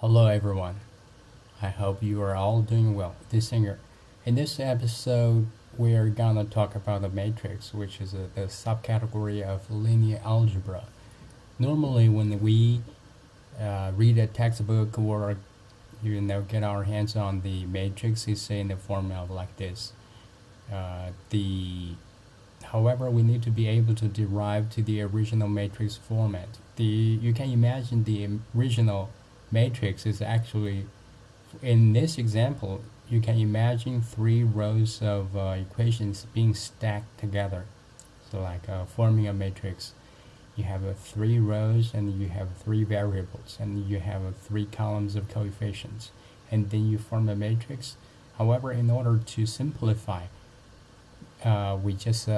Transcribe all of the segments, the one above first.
Hello everyone. I hope you are all doing well. This singer. In this episode, we are gonna talk about the matrix, which is the subcategory of linear algebra. Normally, when we read a textbook or get our hands on the matrix, it's in the form of like this. The However, we need to be able to derive to the original matrix format. You can imagine the original matrix is actually, in this example, you can imagine three rows of equations being stacked together. So like forming a matrix, you have three rows and you have three variables and you have three columns of coefficients, and then you form a matrix. However, in order to simplify, we just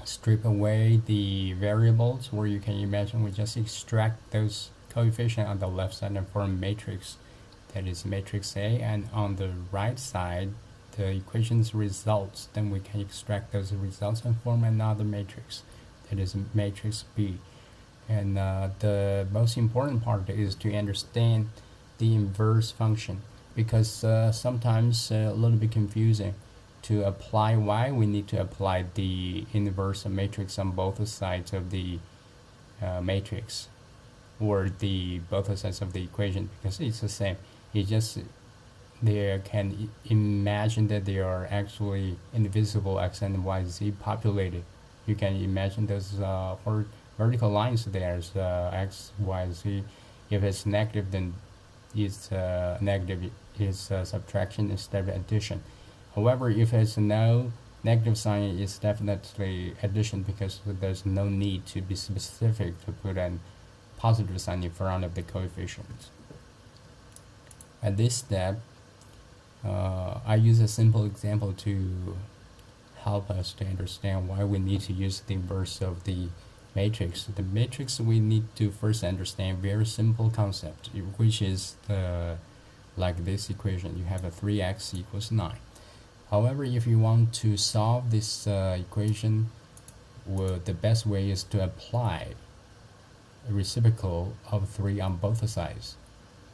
strip away the variables, where you can imagine we just extract those coefficients on the left side and form a matrix, that is matrix A, and on the right side the equation's results, then we can extract those results and form another matrix, that is matrix B. And the most important part is to understand the inverse function, because sometimes a little bit confusing. To apply why we need to apply the inverse matrix on both sides of the matrix, or the both sides of the equation, because it's the same. You just they can imagine that they are actually indivisible x and y z populated. You can imagine those vertical lines there as x y z. If it's negative, then it's negative is subtraction instead of addition. However, if it's no negative sign, it's definitely addition, because there's no need to be specific to put a positive sign in front of the coefficients. At this step, I use a simple example to help us to understand why we need to use the inverse of the matrix. The matrix, we need to first understand very simple concept, which is like this equation. You have a 3x equals 9. However, if you want to solve this equation, the best way is to apply a reciprocal of 3 on both sides.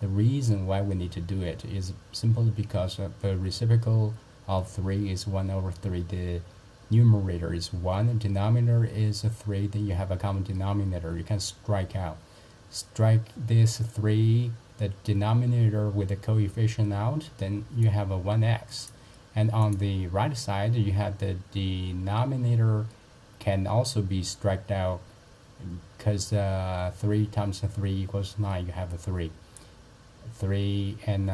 The reason why we need to do it is simply because the reciprocal of 3 is 1 over 3. The numerator is 1, the denominator is 3, then you have a common denominator. You can strike this 3, the denominator with the coefficient out, then you have a 1x. And on the right side, you have the denominator can also be struck out, because 3 times 3 equals 9. You have a 3, and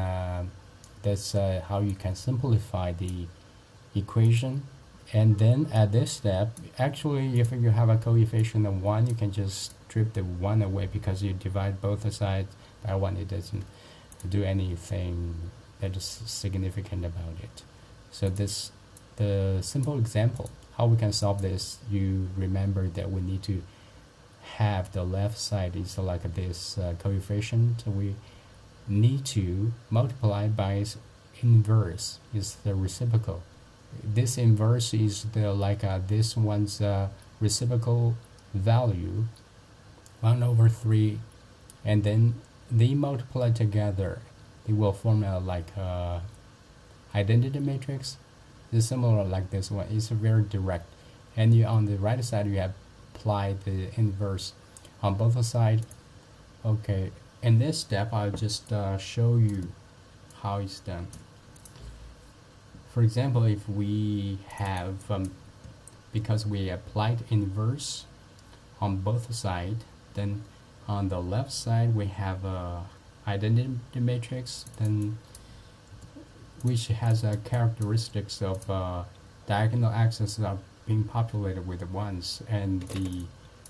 that's how you can simplify the equation. And then at this step, actually, if you have a coefficient of 1, you can just strip the 1 away, because you divide both sides by 1. It doesn't do anything that is significant about it. So the simple example, how we can solve this, you remember that we need to have the left side is like this coefficient. We need to multiply by its inverse, is the reciprocal. This inverse is this one's reciprocal value, 1 over 3, and then they multiply together. They will form a identity matrix. Is similar like this one. It's very direct, and on the right side you apply the inverse on both sides. Okay, in this step I'll just show you how it's done. For example, if we have because we applied inverse on both sides, then on the left side we have a identity matrix, then which has characteristics of diagonal axes are being populated with ones, and the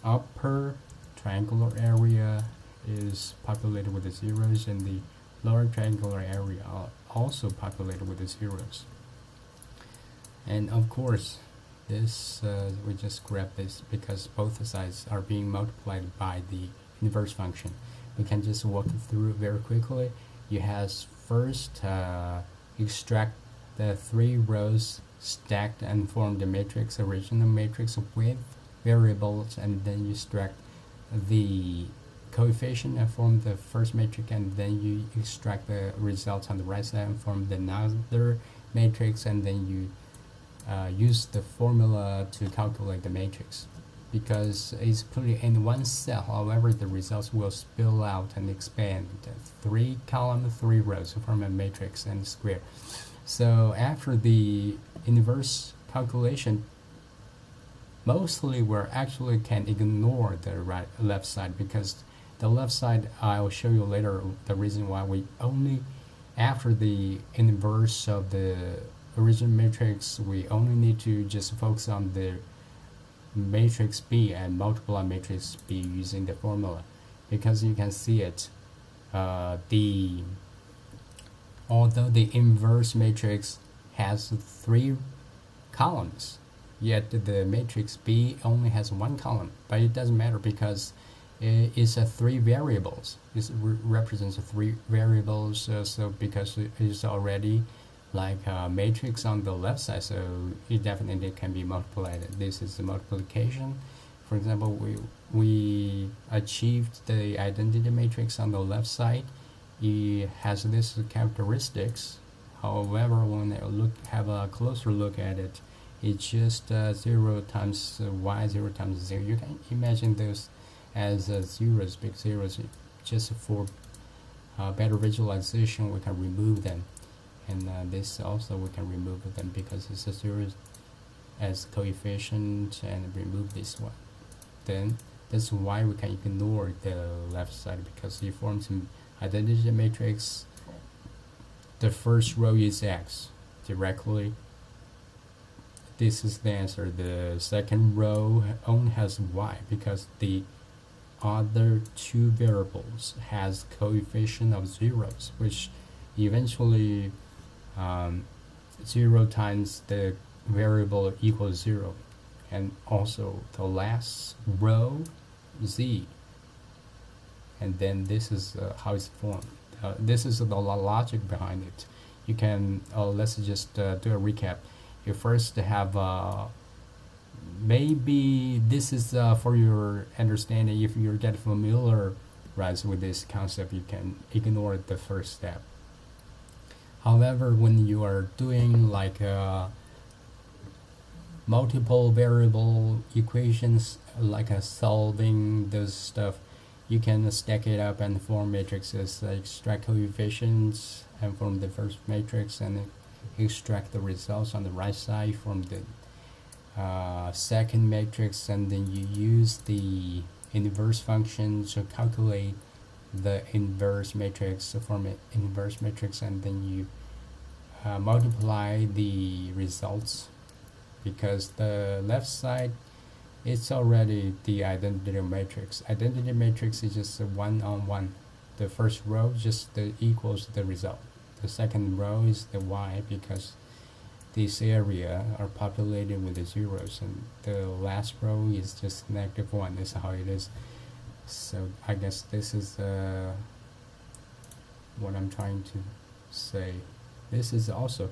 upper triangular area is populated with the zeros, and the lower triangular area are also populated with the zeros. And of course, this we just grab this because both sides are being multiplied by the inverse function. We can just walk through very quickly. You have first extract the 3 rows stacked and form the matrix, original matrix with variables, and then you extract the coefficient and form the first matrix, and then you extract the results on the right side and form the another matrix, and then you use the formula to calculate the matrix. Because it's put in one cell, however, the results will spill out and expand 3 columns, 3 rows to form a matrix and square. So after the inverse calculation, mostly we actually can ignore the left side, because the left side, I'll show you later the reason why we only, after the inverse of the original matrix, we only need to just focus on the matrix B and multiply matrix B using the formula, because you can see it, although the inverse matrix has 3 columns, yet the matrix B only has 1 column. But it doesn't matter, because it's 3 variables. It represents 3 variables, so because it's already like a matrix on the left side, so it definitely can be multiplied. This is the multiplication. For example, we achieved the identity matrix on the left side. It has this characteristics. However, when I have a closer look at it, it's just 0 times y, 0 times 0. You can imagine those as zeros, big zeros. Just for better visualization, we can remove them. And this also we can remove them, because it's a series as coefficient, and remove this one. Then that's why we can ignore the left side, because it forms an identity matrix. The first row is x directly. This is the answer. The second row only has y, because the other 2 variables has coefficient of zeros, which eventually 0 times the variable equals 0. And also the last row z, and then this is how it's formed. This is the logic behind it. You can let's just do a recap. You first have maybe this is for your understanding. If you get familiar with this concept, you can ignore the first step. However, when you are doing like multiple variable equations, like solving those stuff, you can stack it up and form matrices, extract coefficients and form the first matrix, and extract the results on the right side from the second matrix, and then you use the inverse function to calculate the inverse matrix, to form an inverse matrix, and then you multiply the results, because the left side, it's already the identity matrix. Identity matrix is just a 1-on-1. The first row just equals the result. The second row is the y, because this area are populated with the zeros, and the last row is just -1. This is how it is. So I guess this is what I'm trying to say. This is also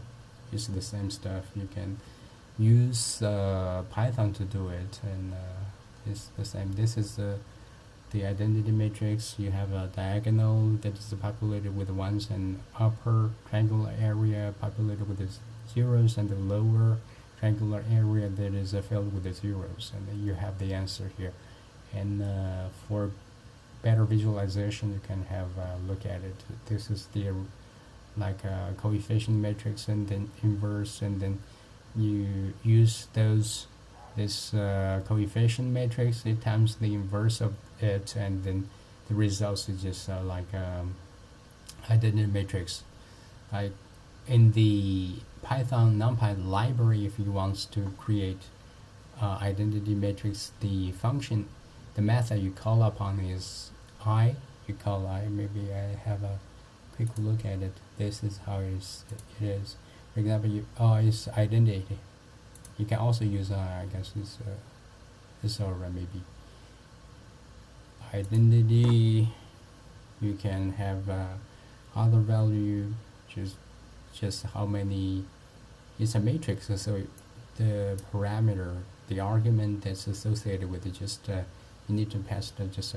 the same stuff. You can use Python to do it, and it's the same. This is the identity matrix. You have a diagonal that is populated with ones, and upper triangular area populated with the zeros, and the lower triangular area that is filled with the zeros, and then you have the answer here. And for better visualization, you can have a look at it. This is the coefficient matrix, and then inverse, and then you use this coefficient matrix, it times the inverse of it, and then the results is just identity matrix. In the Python NumPy library, if you want to create identity matrix, the function, the method you call upon is I. You call I. Maybe I have a quick look at it. This is how it is. For example, it's identity. You can also use I guess this already maybe identity. You can have other value, just how many. It's a matrix, so the parameter, the argument that's associated with it, just you need to pass just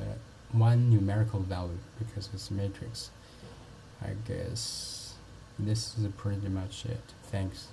one numerical value because it's a matrix. I guess this is pretty much it. Thanks.